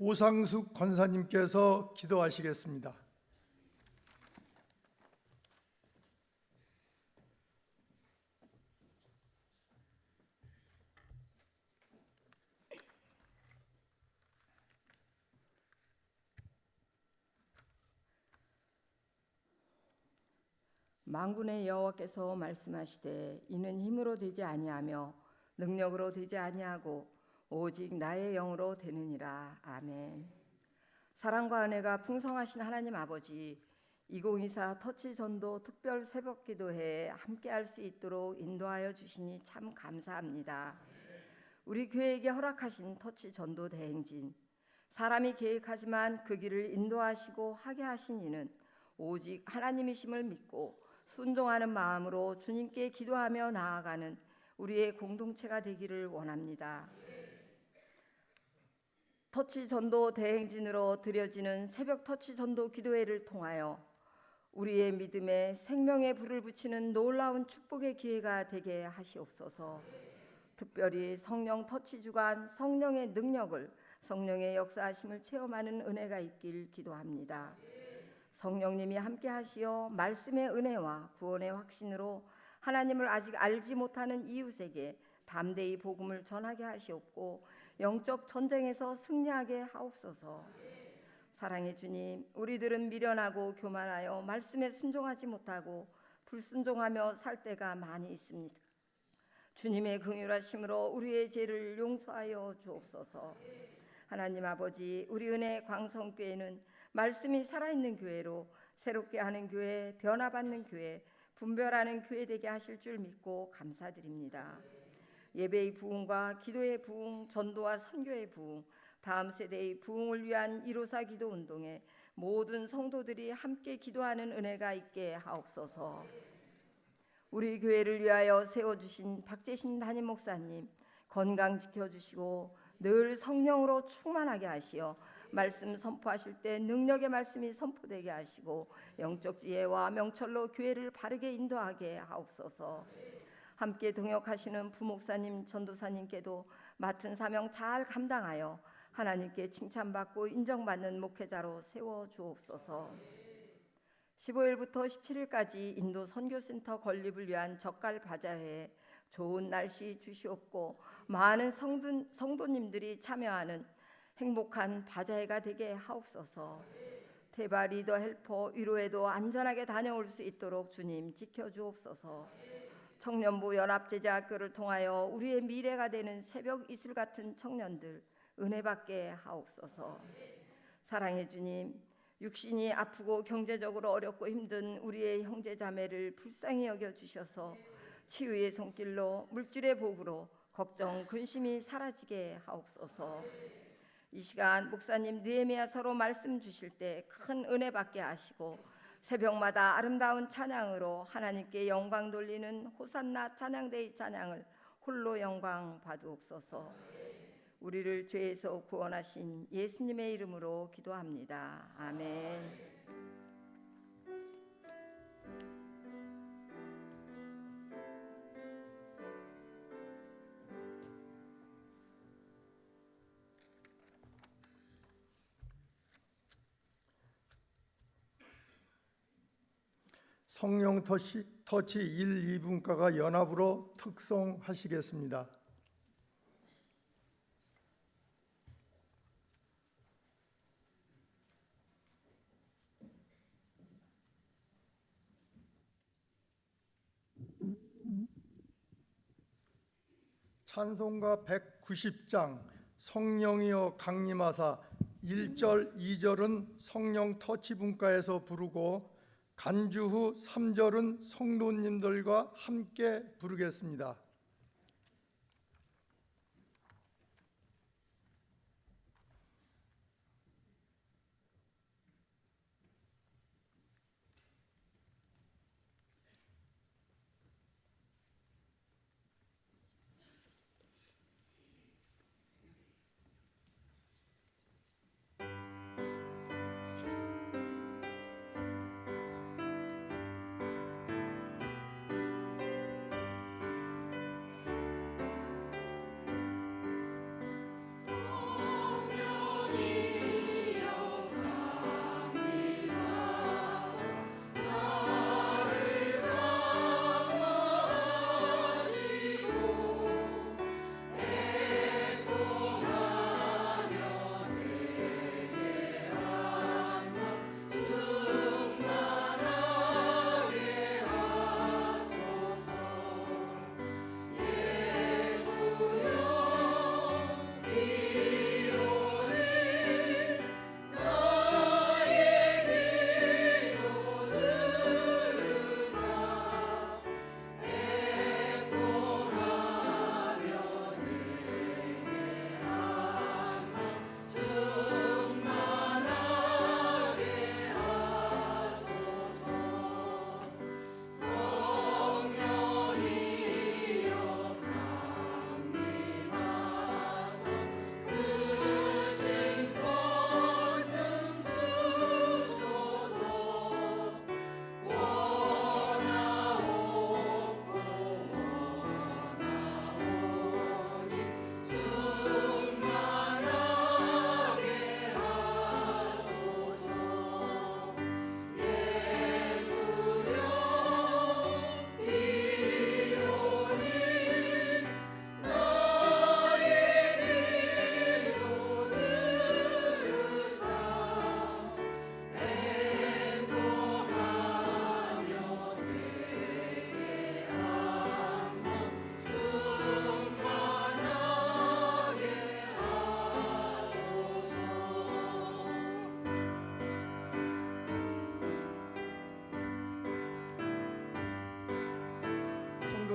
오상숙 권사님께서 기도하시겠습니다. 만군의 여호와께서 말씀하시되 이는 힘으로 되지 아니하며 능력으로 되지 아니하고 오직 나의 영으로 되느니라. 아멘. 사랑과 은혜가 풍성하신 하나님 아버지, 2024 터치 전도 특별 새벽 기도회에 함께할 수 있도록 인도하여 주시니 참 감사합니다. 우리 교회에게 허락하신 터치 전도 대행진, 사람이 계획하지만 그 길을 인도하시고 하게 하신 이는 오직 하나님이심을 믿고 순종하는 마음으로 주님께 기도하며 나아가는 우리의 공동체가 되기를 원합니다. 터치 전도 대행진으로 드려지는 새벽 터치 전도 기도회를 통하여 우리의 믿음에 생명의 불을 붙이는 놀라운 축복의 기회가 되게 하시옵소서. 특별히 성령 터치 주간 성령의 능력을, 성령의 역사하심을 체험하는 은혜가 있길 기도합니다. 성령님이 함께 하시어 말씀의 은혜와 구원의 확신으로 하나님을 아직 알지 못하는 이웃에게 담대히 복음을 전하게 하시옵고 영적 전쟁에서 승리하게 하옵소서. 사랑의 주님, 우리들은 미련하고 교만하여 말씀에 순종하지 못하고 불순종하며 살 때가 많이 있습니다. 주님의 긍휼하심으로 우리의 죄를 용서하여 주옵소서. 하나님 아버지, 우리 은혜 광성교회는 말씀이 살아있는 교회로 새롭게 하는 교회, 변화받는 교회, 분별하는 교회 되게 하실 줄 믿고 감사드립니다. 예배의 부흥과 기도의 부흥, 전도와 선교의 부흥, 다음 세대의 부흥을 위한 154 기도 운동에 모든 성도들이 함께 기도하는 은혜가 있게 하옵소서. 우리 교회를 위하여 세워주신 박재신 담임 목사님 건강 지켜주시고 늘 성령으로 충만하게 하시어 말씀 선포하실 때 능력의 말씀이 선포되게 하시고 영적 지혜와 명철로 교회를 바르게 인도하게 하옵소서. 함께 동역하시는 부목사님, 전도사님께도 맡은 사명 잘 감당하여 하나님께 칭찬받고 인정받는 목회자로 세워주옵소서. 15일부터 17일까지 인도 선교센터 건립을 위한 젓갈 바자회에 좋은 날씨 주시옵고 많은 성도님들이 참여하는 행복한 바자회가 되게 하옵소서. 대바 리더 헬퍼 위로에도 안전하게 다녀올 수 있도록 주님 지켜주옵소서. 청년부 연합제자학교를 통하여 우리의 미래가 되는 새벽 이슬 같은 청년들 은혜 받게 하옵소서. 사랑의 주님, 육신이 아프고 경제적으로 어렵고 힘든 우리의 형제자매를 불쌍히 여겨주셔서 치유의 손길로 물질의 복으로 걱정, 근심이 사라지게 하옵소서. 이 시간 목사님 느헤미야서로 말씀 주실 때 큰 은혜 받게 하시고 새벽마다 아름다운 찬양으로 하나님께 영광 돌리는 호산나 찬양대의 찬양을 홀로 영광 받으옵소서. 우리를 죄에서 구원하신 예수님의 이름으로 기도합니다. 아멘. 성령 터치 1, 2분과가 연합으로 특송하시겠습니다. 찬송가 190장 성령이여 강림하사 1절, 2절은 성령 터치 분과에서 부르고 간주 후 3절은 성도님들과 함께 부르겠습니다.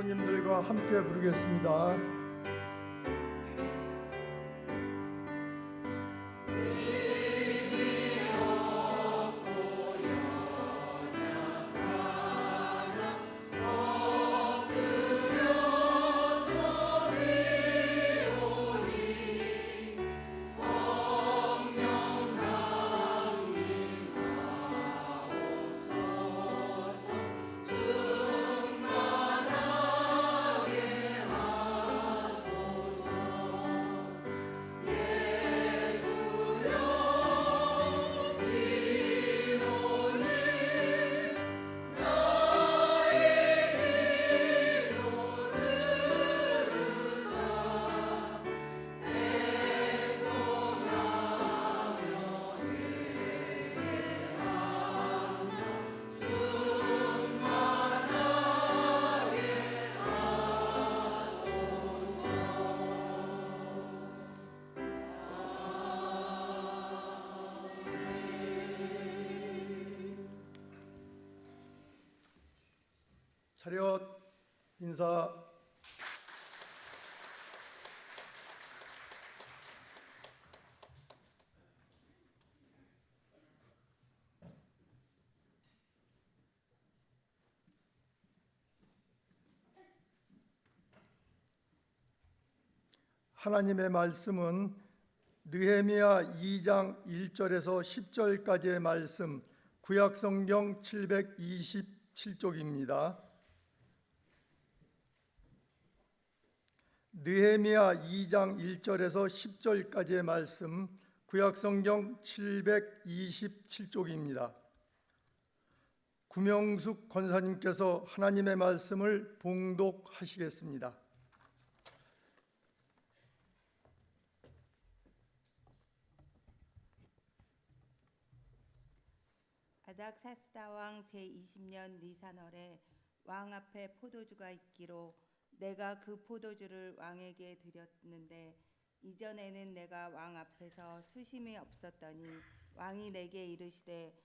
성도님들과 함께 부르겠습니다. 차렷 인사. 하나님의 말씀은 느헤미야 2장 1절에서 10절까지의 말씀, 구약성경 727쪽입니다. 느헤미야 2장 1절에서 10절까지의 말씀, 구약성경 727쪽입니다. 구명숙 권사님께서 하나님의 말씀을 봉독하시겠습니다. 아닥사스다 왕 제20년 니산월에 왕 앞에 포도주가 있기로 내가 그 포도주를 왕에게 드렸는데 이전에는 내가 왕 앞에서 수심이 없었더니 왕이 내게 이르시되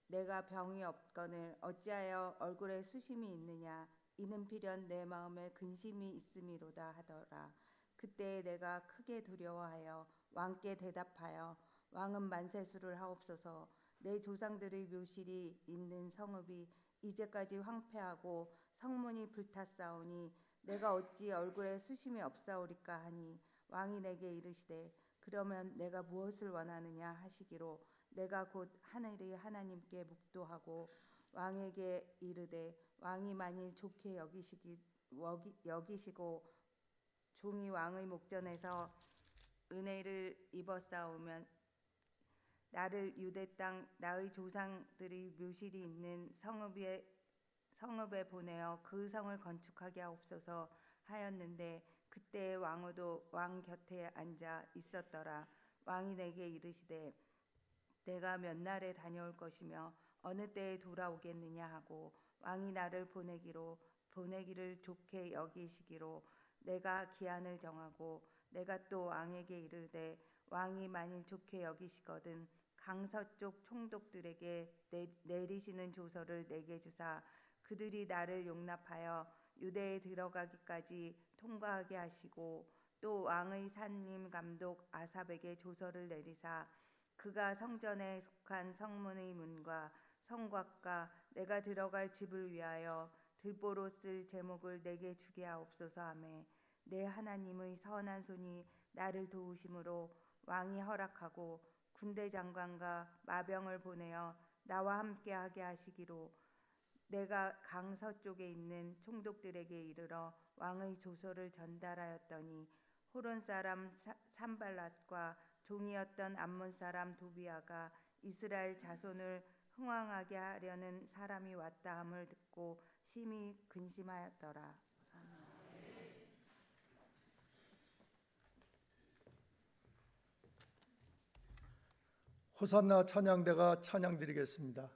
내가 병이 없거늘 어찌하여 얼굴에 수심이 있느냐 이는 필연 내 마음에 근심이 있음이로다 하더라. 그때 내가 크게 두려워하여 왕께 대답하여 왕은 만세수를 하옵소서. 내 조상들의 묘실이 있는 성읍이 이제까지 황폐하고 성문이 불탔사오니 내가 어찌 얼굴에 수심이 없사오리까 하니 왕이 내게 이르시되 그러면 내가 무엇을 원하느냐 하시기로 내가 곧 하늘의 하나님께 묵도하고 왕에게 이르되 왕이 만일 좋게 여기시고 종이 왕의 목전에서 은혜를 입었사오면 나를 유대 땅 나의 조상들의 묘실이 있는 성읍에 보내어 그 성을 건축하게 하옵소서 하였는데 그때 왕후도 왕 곁에 앉아 있었더라. 왕이 내게 이르시되 내가 몇 날에 다녀올 것이며 어느 때에 돌아오겠느냐 하고 왕이 나를 보내기를 좋게 여기시기로 내가 기한을 정하고 내가 또 왕에게 이르되 왕이 만일 좋게 여기시거든 강서쪽 총독들에게 내리시는 조서를 내게 주사 그들이 나를 용납하여 유대에 들어가기까지 통과하게 하시고 또 왕의 산림 감독 아삽에게 조서를 내리사 그가 성전에 속한 성문의 문과 성곽과 내가 들어갈 집을 위하여 들보로 쓸 제목을 내게 주게 하옵소서 하매 내 하나님의 선한 손이 나를 도우심으로 왕이 허락하고 군대 장관과 마병을 보내어 나와 함께 하게 하시기로 내가 강서쪽에 있는 총독들에게 이르러 왕의 조서를 전달하였더니 호론 사람 산발랏과 종이었던 암몬 사람 도비아가 이스라엘 자손을 흥왕하게 하려는 사람이 왔다 함을 듣고 심히 근심하였더라. 아멘. 호산나 찬양대가 찬양드리겠습니다.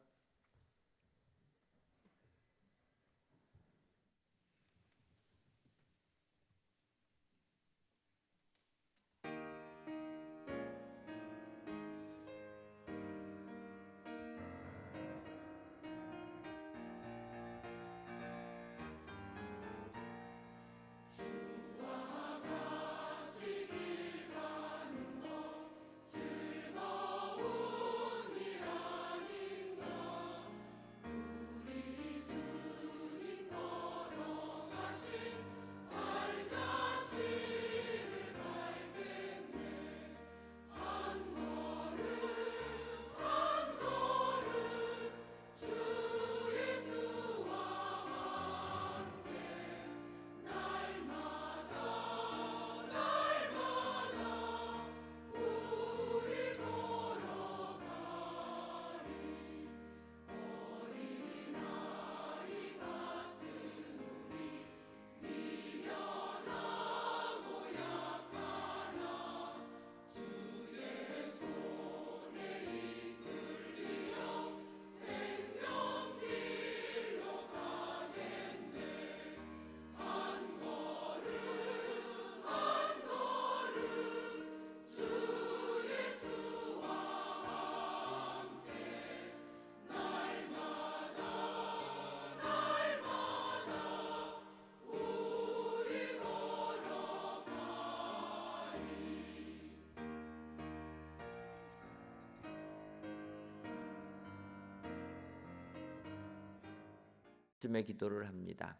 말씀의 기도를 합니다.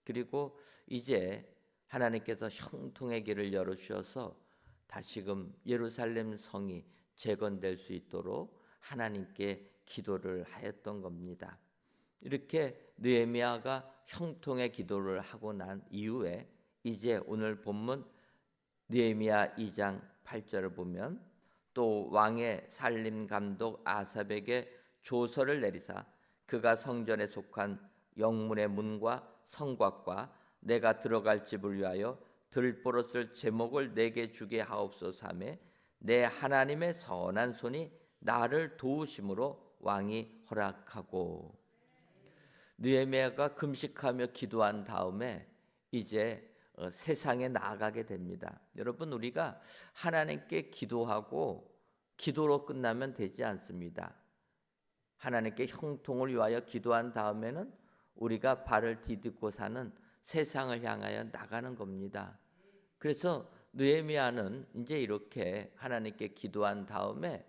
그리고 이제 하나님께서 형통의 길을 열어주셔서 다시금 예루살렘 성이 재건될 수 있도록 하나님께 기도를 하였던 겁니다. 이렇게 느헤미야가 형통의 기도를 하고 난 이후에 이제 오늘 본문 느헤미야 2장 8절을 보면 또 왕의 살림 감독 아삽에게 조서를 내리사 그가 성전에 속한 영문의 문과 성곽과 내가 들어갈 집을 위하여 들보로 쓸 제목을 내게 주게 하옵소서 하매 내 하나님의 선한 손이 나를 도우심으로 왕이 허락하고. 느헤미야가 금식하며 기도한 다음에 이제 세상에 나아가게 됩니다. 여러분, 우리가 하나님께 기도하고 기도로 끝나면 되지 않습니다. 하나님께 형통을 위하여 기도한 다음에는 우리가 발을 디딛고 사는 세상을 향하여 나가는 겁니다. 그래서 느헤미야는 이제 이렇게 하나님께 기도한 다음에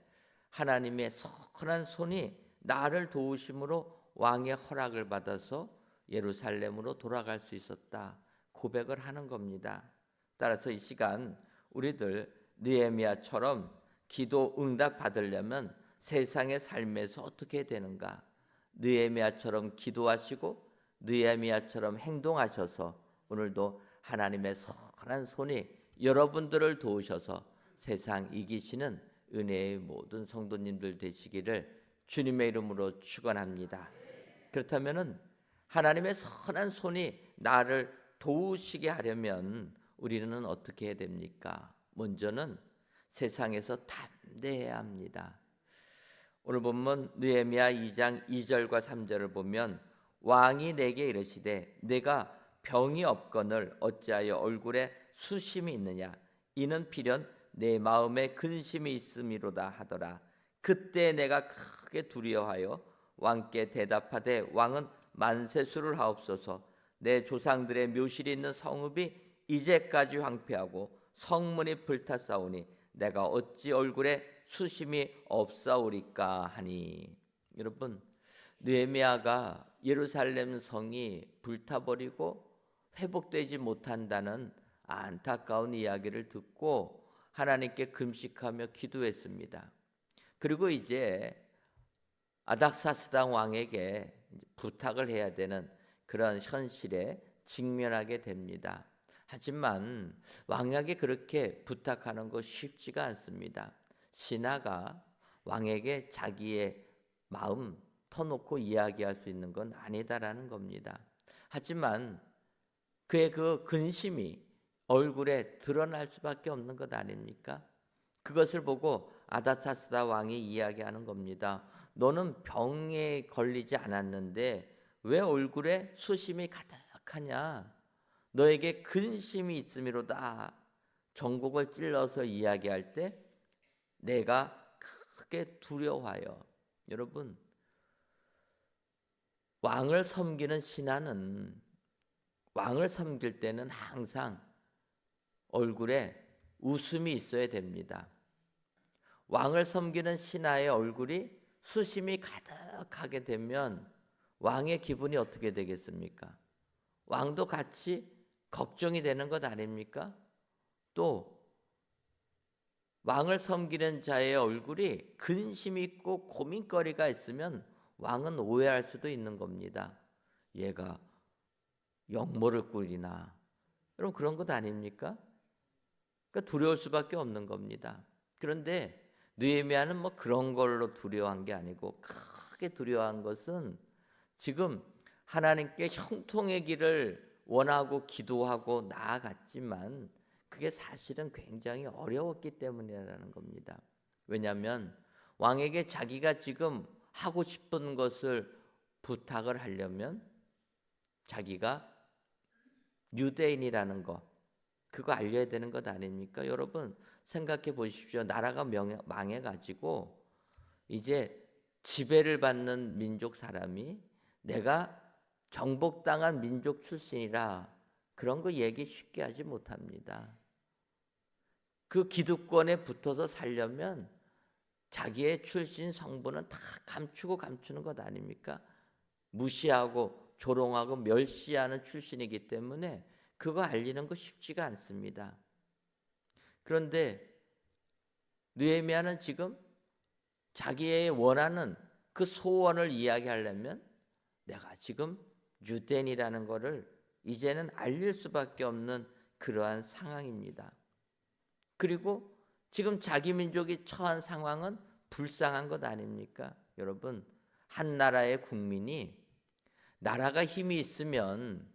하나님의 선한 손이 나를 도우심으로 왕의 허락을 받아서 예루살렘으로 돌아갈 수 있었다 고백을 하는 겁니다. 따라서 이 시간 우리들 느헤미야처럼 기도 응답 받으려면 세상의 삶에서 어떻게 해야 되는가? 느헤미야처럼 기도하시고 느헤미야처럼 행동하셔서 오늘도 하나님의 선한 손이 여러분들을 도우셔서 세상 이기시는 은혜의 모든 성도님들 되시기를 주님의 이름으로 축원합니다. 그렇다면은 하나님의 선한 손이 나를 도우시게 하려면 우리는 어떻게 해야 됩니까? 먼저는 세상에서 담대해야 합니다. 오늘 본문 느헤미야 2장 2절과 3절을 보면 왕이 내게 이르시되 내가 병이 없거늘 어찌하여 얼굴에 수심이 있느냐 이는 필연 내 마음에 근심이 있음이로다 하더라. 그때 내가 크게 두려워하여 왕께 대답하되 왕은 만세수를 하옵소서. 내 조상들의 묘실이 있는 성읍이 이제까지 황폐하고 성문이 불탔사오니 내가 어찌 얼굴에 수심이 없사오리까 하니. 여러분, 느헤미야가 예루살렘 성이 불타버리고 회복되지 못한다는 안타까운 이야기를 듣고 하나님께 금식하며 기도했습니다. 그리고 이제 아닥사스당 왕에게 부탁을 해야 되는 그런 현실에 직면하게 됩니다. 하지만 왕에게 그렇게 부탁하는 거 쉽지가 않습니다. 신하가 왕에게 자기의 마음 터놓고 이야기할 수 있는 건 아니다라는 겁니다. 하지만 그의 그 근심이 얼굴에 드러날 수밖에 없는 것 아닙니까? 그것을 보고 아닥사스다 왕이 이야기하는 겁니다. 너는 병에 걸리지 않았는데 왜 얼굴에 수심이 가득하냐? 너에게 근심이 있음이로다. 전곡을 찔러서 이야기할 때 내가 크게 두려워하여. 여러분, 왕을 섬기는 신하는 왕을 섬길 때는 항상 얼굴에 웃음이 있어야 됩니다. 왕을 섬기는 신하의 얼굴이 수심이 가득하게 되면 왕의 기분이 어떻게 되겠습니까? 왕도 같이 걱정이 되는 것 아닙니까? 또 왕을 섬기는 자의 얼굴이 근심 있고 고민거리가 있으면 왕은 오해할 수도 있는 겁니다. 얘가 역모를 꾸리나. 여러분, 그런 것 아닙니까? 그러니까 두려울 수밖에 없는 겁니다. 그런데 느헤미야는 뭐 그런 걸로 두려워한 게 아니고 크게 두려워한 것은 지금 하나님께 형통의 길을 원하고 기도하고 나아갔지만 그게 사실은 굉장히 어려웠기 때문이라는 겁니다. 왜냐하면 왕에게 자기가 지금 하고 싶은 것을 부탁을 하려면 자기가 유대인이라는 거 그거 알려야 되는 것 아닙니까? 여러분 생각해 보십시오. 나라가 망해가지고 이제 지배를 받는 민족 사람이 내가 정복당한 민족 출신이라 그런 거 얘기 쉽게 하지 못합니다. 그 기득권에 붙어서 살려면 자기의 출신 성분은 다 감추고 감추는 것 아닙니까? 무시하고 조롱하고 멸시하는 출신이기 때문에 그거 알리는 거 쉽지가 않습니다. 그런데 느헤미야는 지금 자기의 원하는 그 소원을 이야기하려면 내가 지금 유대인이라는 것을 이제는 알릴 수밖에 없는 그러한 상황입니다. 그리고 지금 자기 민족이 처한 상황은 불쌍한 것 아닙니까? 여러분, 한 나라의 국민이 나라가 힘이 있으면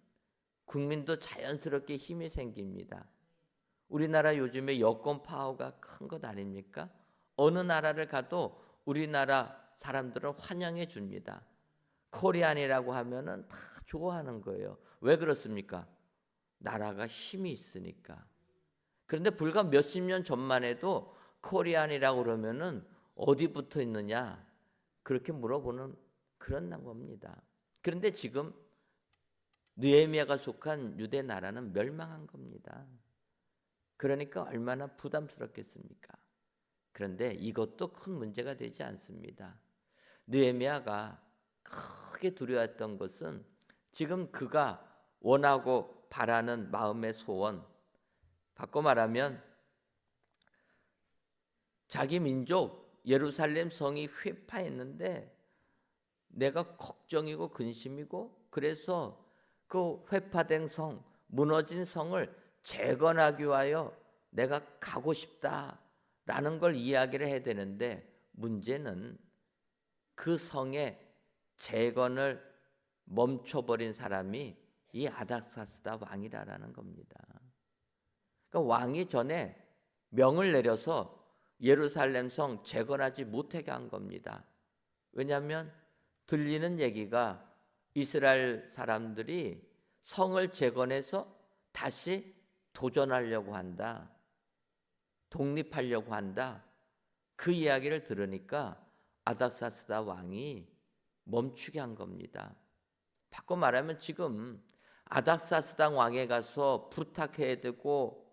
국민도 자연스럽게 힘이 생깁니다. 우리나라 요즘에 여권 파워가 큰 것 아닙니까? 어느 나라를 가도 우리나라 사람들은 환영해 줍니다. 코리안이라고 하면은 다 좋아하는 거예요. 왜 그렇습니까? 나라가 힘이 있으니까. 그런데 불과 몇십 년 전만 해도 코리안이라고 그러면은 어디 붙어 있느냐 그렇게 물어보는 그런 겁니다. 그런데 지금 느헤미야가 속한 유대 나라는 멸망한 겁니다. 그러니까 얼마나 부담스럽겠습니까? 그런데 이것도 큰 문제가 되지 않습니다. 느헤미야가 크게 두려웠던 것은 지금 그가 원하고 바라는 마음의 소원, 바꿔 말하면 자기 민족 예루살렘 성이 회파했는데 내가 걱정이고 근심이고 그래서 그 회파된 성, 무너진 성을 재건하기 위하여 내가 가고 싶다라는 걸 이야기를 해야 되는데 문제는 그 성의 재건을 멈춰버린 사람이 이 아닥사스다 왕이라는 겁니다. 그러니까 왕이 전에 명을 내려서 예루살렘 성 재건하지 못하게 한 겁니다. 왜냐하면 들리는 얘기가 이스라엘 사람들이 성을 재건해서 다시 도전하려고 한다. 독립하려고 한다. 그 이야기를 들으니까 아닥사스다 왕이 멈추게 한 겁니다. 바꿔 말하면 지금 아닥사스다 왕에 가서 부탁해야 되고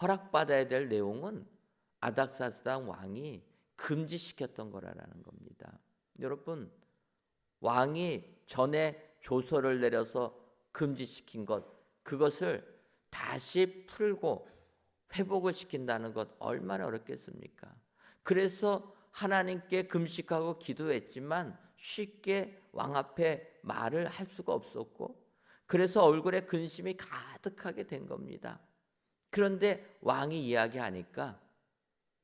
허락받아야 될 내용은 아닥사스다 왕이 금지시켰던 거라는 겁니다. 여러분, 왕이 전에 조서를 내려서 금지시킨 것, 그것을 다시 풀고 회복을 시킨다는 것 얼마나 어렵겠습니까? 그래서 하나님께 금식하고 기도했지만 쉽게 왕 앞에 말을 할 수가 없었고 그래서 얼굴에 근심이 가득하게 된 겁니다. 그런데 왕이 이야기하니까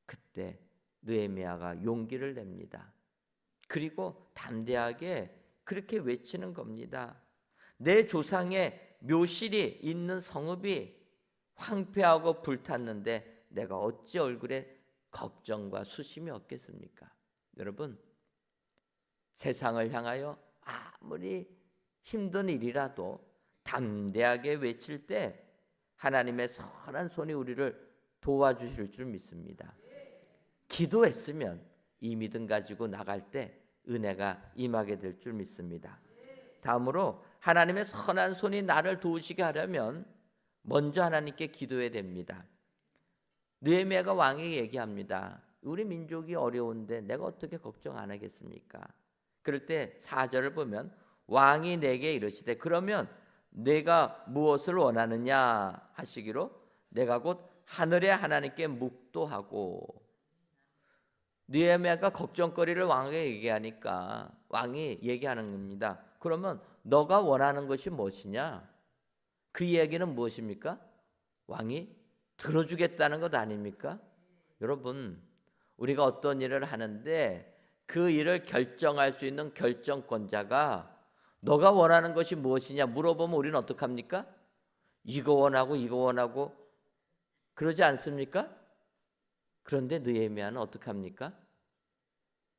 그때 느헤미야가 용기를 냅니다. 그리고 담대하게 그렇게 외치는 겁니다. 내 조상의 묘실이 있는 성읍이 황폐하고 불탔는데 내가 어찌 얼굴에 걱정과 수심이 없겠습니까? 여러분, 세상을 향하여 아무리 힘든 일이라도 담대하게 외칠 때 하나님의 선한 손이 우리를 도와주실 줄 믿습니다. 기도했으면 이 믿음 가지고 나갈 때 은혜가 임하게 될 줄 믿습니다. 다음으로 하나님의 선한 손이 나를 도우시게 하려면 먼저 하나님께 기도해야 됩니다. 느헤미야가 왕에게 얘기합니다. 우리 민족이 어려운데 내가 어떻게 걱정 안 하겠습니까? 그럴 때 4절을 보면 왕이 내게 이르시되 그러면 내가 무엇을 원하느냐 하시기로 내가 곧 하늘의 하나님께 묵도하고. 느헤미야가 걱정거리를 왕에게 얘기하니까 왕이 얘기하는 겁니다. 그러면 너가 원하는 것이 무엇이냐? 그 이야기는 무엇입니까? 왕이 들어주겠다는 것 아닙니까? 여러분, 우리가 어떤 일을 하는데 그 일을 결정할 수 있는 결정권자가 너가 원하는 것이 무엇이냐 물어보면 우리는 어떡합니까? 이거 원하고 그러지 않습니까? 그런데 느헤미야는 어떡합니까?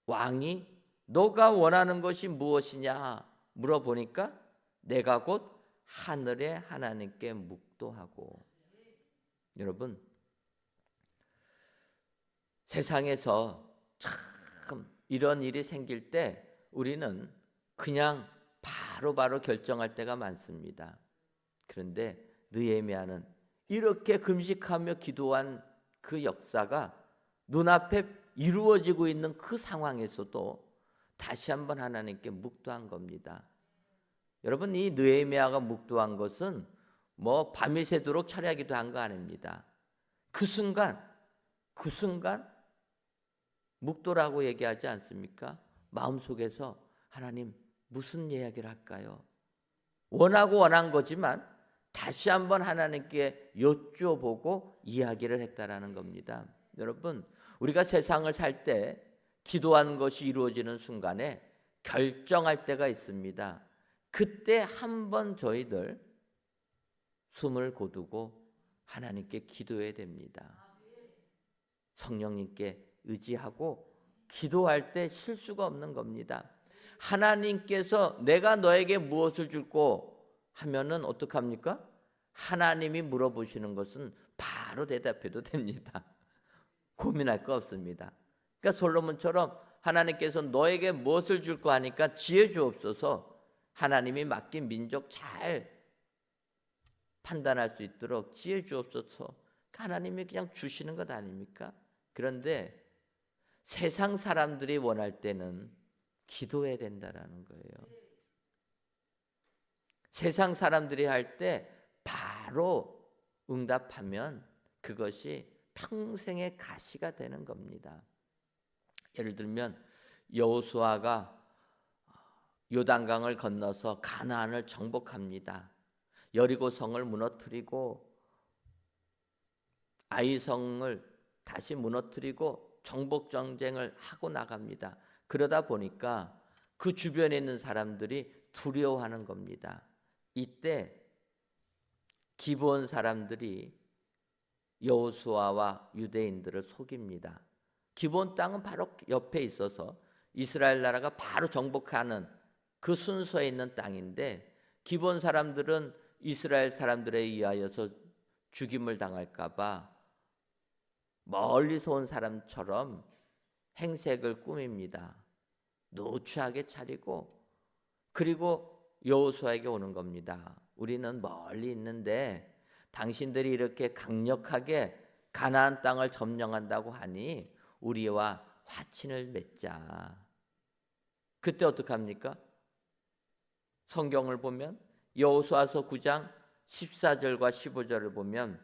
왕이 너가 원하는 것이 무엇이냐 물어보니까 내가 곧 하늘의 하나님께 묵도하고. 여러분, 세상에서 참 이런 일이 생길 때 우리는 그냥 바로바로 결정할 때가 많습니다. 그런데 느헤미야는 이렇게 금식하며 기도한 그 역사가 눈앞에 이루어지고 있는 그 상황에서도 다시 한번 하나님께 묵도한 겁니다. 여러분, 이 느헤미야가 묵도한 것은 뭐 밤이 새도록 철야기도 한 거 아닙니다. 그 순간 묵도라고 얘기하지 않습니까? 마음속에서 하나님 무슨 이야기를 할까요? 원한 거지만 다시 한번 하나님께 여쭈어보고 이야기를 했다라는 겁니다. 여러분, 우리가 세상을 살 때 기도한 것이 이루어지는 순간에 결정할 때가 있습니다. 그때 한번 저희들 숨을 고두고 하나님께 기도해야 됩니다. 성령님께 의지하고 기도할 때 실수가 없는 겁니다. 하나님께서 내가 너에게 무엇을 줄고 하면은 어떡합니까? 하나님이 물어보시는 것은 바로 대답해도 됩니다. 고민할 거 없습니다. 그러니까 솔로몬처럼 하나님께서 너에게 무엇을 줄고 하니까 지혜 주옵소서, 하나님이 맡긴 민족 잘 판단할 수 있도록 지혜 주옵소서. 하나님이 그냥 주시는 것 아닙니까? 그런데 세상 사람들이 원할 때는 기도해야 된다라는 거예요. 세상 사람들이 할 때 바로 응답하면 그것이 평생의 가시가 되는 겁니다. 예를 들면 여호수아가 요단강을 건너서 가나안을 정복합니다. 여리고성을 무너뜨리고 아이성을 다시 무너뜨리고 정복 전쟁을 하고 나갑니다. 그러다 보니까 그 주변에 있는 사람들이 두려워하는 겁니다. 이때 기브온 사람들이 여호수아와 유대인들을 속입니다. 기브온 땅은 바로 옆에 있어서 이스라엘 나라가 바로 정복하는 그 순서에 있는 땅인데, 기브온 사람들은 이스라엘 사람들에 의하여서 죽임을 당할까 봐 멀리서 온 사람처럼 행색을 꾸밉니다. 노추하게 차리고, 그리고 여호수아에게 오는 겁니다. 우리는 멀리 있는데 당신들이 이렇게 강력하게 가나안 땅을 점령한다고 하니 우리와 화친을 맺자. 그때 어떡합니까? 성경을 보면 여호수아서 9장 14절과 15절을 보면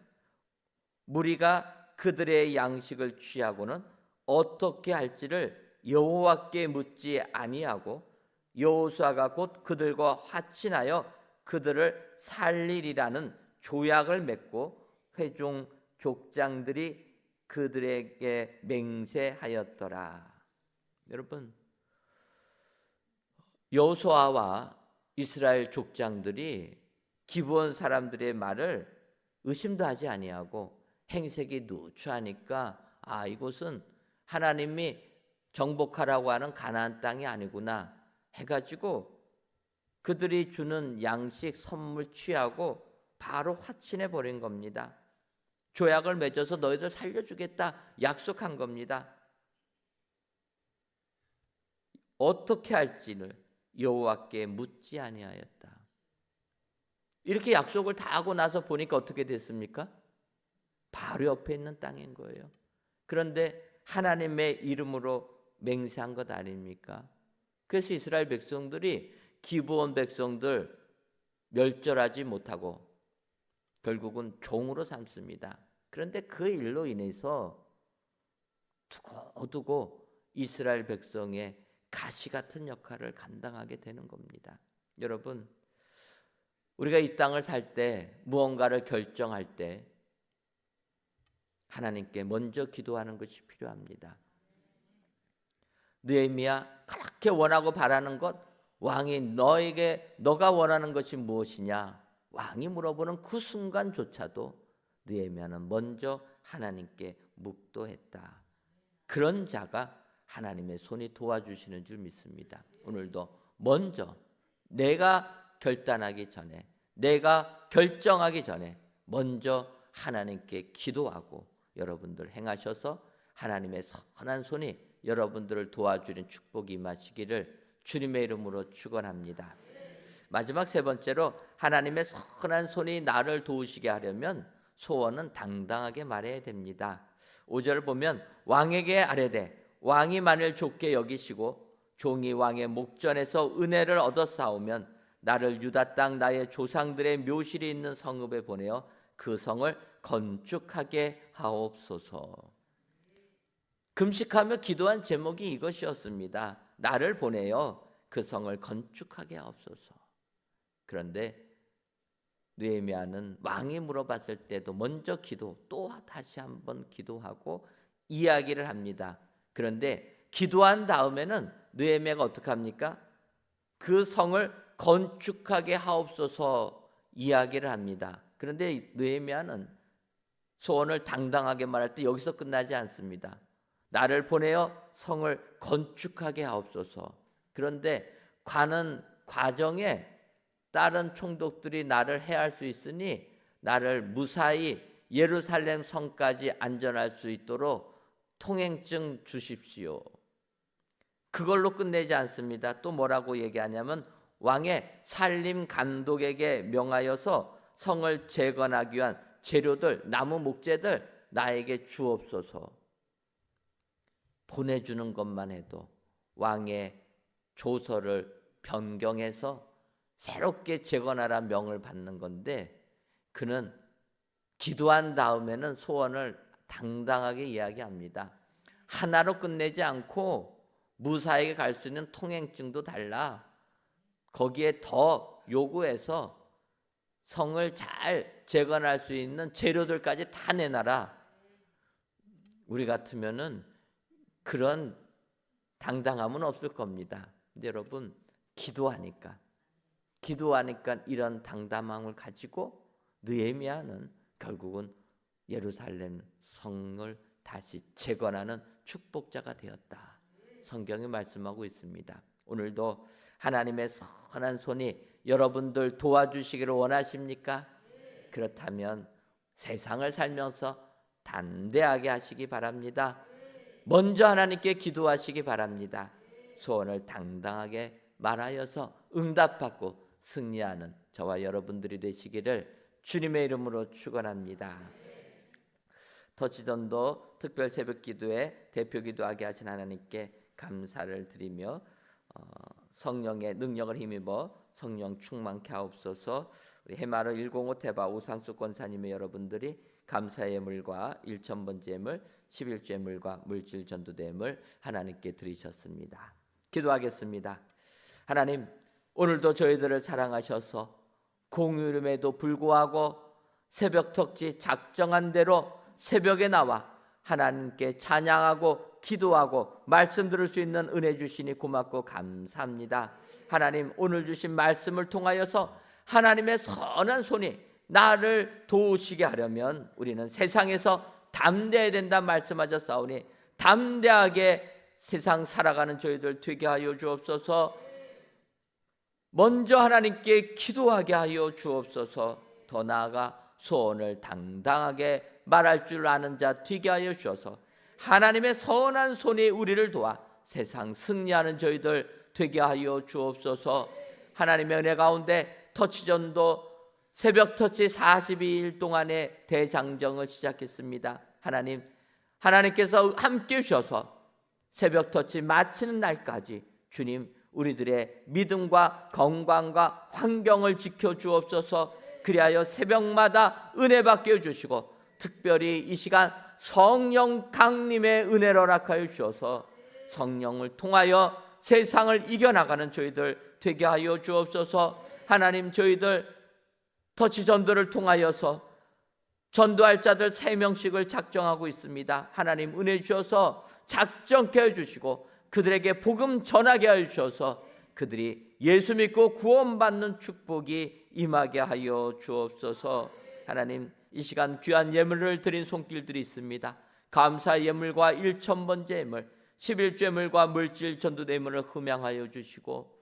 무리가 그들의 양식을 취하고는 어떻게 할지를 여호와께 묻지 아니하고 여호수아가 곧 그들과 화친하여 그들을 살리리라는 조약을 맺고 회중 족장들이 그들에게 맹세하였더라. 여러분, 여호수아와 이스라엘 족장들이 기브온 사람들의 말을 의심도 하지 아니하고 행색이 누추하니까 이곳은 하나님이 정복하라고 하는 가나안 땅이 아니구나 해가지고 그들이 주는 양식 선물 취하고 바로 화친해 버린 겁니다. 조약을 맺어서 너희들 살려주겠다 약속한 겁니다. 어떻게 할지를 여호와께 묻지 아니하였다. 이렇게 약속을 다 하고 나서 보니까 어떻게 됐습니까? 바로 옆에 있는 땅인 거예요. 그런데 하나님의 이름으로 맹세한 것 아닙니까? 그래서 이스라엘 백성들이 기브온 백성들 멸절하지 못하고 결국은 종으로 삼습니다. 그런데 그 일로 인해서 두고두고 이스라엘 백성의 가시 같은 역할을 감당하게 되는 겁니다. 여러분, 우리가 이 땅을 살 때 무언가를 결정할 때 하나님께 먼저 기도하는 것이 필요합니다. 느헤미야 그렇게 원하고 바라는 것, 왕이 너가 원하는 것이 무엇이냐 왕이 물어보는 그 순간조차도 느헤미야는 먼저 하나님께 묵도했다. 그런 자가 하나님의 손이 도와주시는 줄 믿습니다. 오늘도 먼저 내가 결단하기 전에, 내가 결정하기 전에 먼저 하나님께 기도하고 여러분들 행하셔서 하나님의 선한 손이 여러분들을 도와주는 축복이 임하시기를 주님의 이름으로 축원합니다. 마지막 세 번째로 하나님의 선한 손이 나를 도우시게 하려면 소원은 당당하게 말해야 됩니다. 5절을 보면 왕에게 아뢰되 왕이 만일 좋게 여기시고 종이 왕의 목전에서 은혜를 얻어 싸우면 나를 유다 땅 나의 조상들의 묘실이 있는 성읍에 보내어 그 성을 건축하게 하옵소서. 금식하며 기도한 제목이 이것이었습니다. 나를 보내어 그 성을 건축하게 하옵소서. 그런데 느헤미야는 왕이 물어봤을 때도 먼저 또 다시 한번 기도하고 이야기를 합니다. 그런데 기도한 다음에는 느헤미야가 어떻게 합니까? 그 성을 건축하게 하옵소서 이야기를 합니다. 그런데 느헤미야는 소원을 당당하게 말할 때 여기서 끝나지 않습니다. 나를 보내어 성을 건축하게 하옵소서. 그런데 가는 과정에 다른 총독들이 나를 해할 수 있으니 나를 무사히 예루살렘 성까지 안전할 수 있도록 통행증 주십시오. 그걸로 끝내지 않습니다. 또 뭐라고 얘기하냐면 왕의 산림 감독에게 명하여서 성을 재건하기 위한 재료들, 나무 목재들 나에게 주옵소서. 보내주는 것만 해도 왕의 조서를 변경해서 새롭게 재건하라 명을 받는 건데, 그는 기도한 다음에는 소원을 당당하게 이야기합니다. 하나로 끝내지 않고 무사히 갈 수 있는 통행증도 달라. 거기에 더 요구해서 성을 잘 재건할 수 있는 재료들까지 다 내놔라. 우리 같으면은 그런 당당함은 없을 겁니다. 근데 여러분, 기도하니까 이런 당담함을 가지고 느헤미야는 결국은 예루살렘 성을 다시 재건하는 축복자가 되었다. 성경이 말씀하고 있습니다. 오늘도 하나님의 선한 손이 여러분들 도와주시기를 원하십니까? 그렇다면 세상을 살면서 담대하게 하시기 바랍니다. 먼저 하나님께 기도하시기 바랍니다. 소원을 당당하게 말하여서 응답받고 승리하는 저와 여러분들이 되시기를 주님의 이름으로 축원합니다. 터치전도 특별 새벽 기도에 대표 기도하게 하신 하나님께 감사를 드리며 성령의 능력을 힘입어 성령 충만케 하옵소서. 우리 해마루 105 태바 오상수 권사님의 여러분들이 감사의 예물과 1,000번째 예물, 11주 예물과 물질 전도대 예물 하나님께 드리셨습니다. 기도하겠습니다. 하나님, 오늘도 저희들을 사랑하셔서 공휴일임에도 불구하고 새벽 덕지 작정한 대로 새벽에 나와 하나님께 찬양하고 기도하고 말씀 들을 수 있는 은혜 주시니 고맙고 감사합니다. 하나님, 오늘 주신 말씀을 통하여서 하나님의 선한 손이 나를 도우시게 하려면 우리는 세상에서 담대해야 된다 말씀하셨사오니 담대하게 세상 살아가는 저희들 되게 하여 주옵소서. 먼저 하나님께 기도하게 하여 주옵소서. 더 나아가 소원을 당당하게 말할 줄 아는 자 되게 하여 주셔서 하나님의 선한 손이 우리를 도와 세상 승리하는 저희들 되게 하여 주옵소서. 하나님의 은혜 가운데 터치전도 새벽 터치 42일 동안의 대장정을 시작했습니다. 하나님께서 함께 주셔서 새벽 터치 마치는 날까지 주님, 우리들의 믿음과 건강과 환경을 지켜 주옵소서. 그리하여 새벽마다 은혜 받게 해주시고 특별히 이 시간 성령 강림의 은혜를 허락하여 주셔서 성령을 통하여 세상을 이겨나가는 저희들 되게 하여 주옵소서. 하나님, 저희들 터치 전도를 통하여서 전도할 자들 3명씩을 작정하고 있습니다. 하나님, 은혜 주셔서 작정케 해주시고 그들에게 복음 전하게 하여 주셔서 그들이 예수 믿고 구원받는 축복이 임하게 하여 주옵소서. 하나님, 이 시간 귀한 예물을 드린 손길들이 있습니다. 감사 예물과 1,000번째 예물, 11주 예물과 물질 전도대 예물을 흠양하여 주시고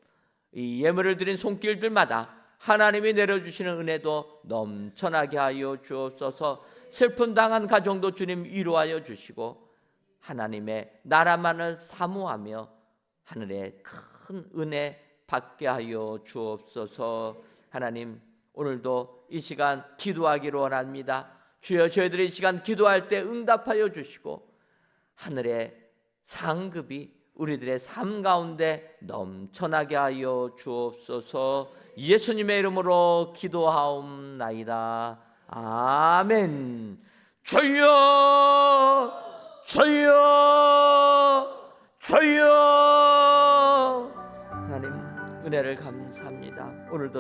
이 예물을 드린 손길들마다 하나님이 내려주시는 은혜도 넘쳐나게 하여 주옵소서. 슬픔 당한 가정도 주님 위로하여 주시고 하나님의 나라만을 사모하며 하늘의 큰 은혜 받게 하여 주옵소서. 하나님, 오늘도 이 시간 기도하기를 원합니다. 주여, 저희들이 이 시간 기도할 때 응답하여 주시고 하늘의 상급이 우리들의 삶 가운데 넘쳐나게 하여 주옵소서. 예수님의 이름으로 기도하옵나이다. 아멘. 주여, 주여, 주여. 하나님 은혜를 감사합니다. 오늘도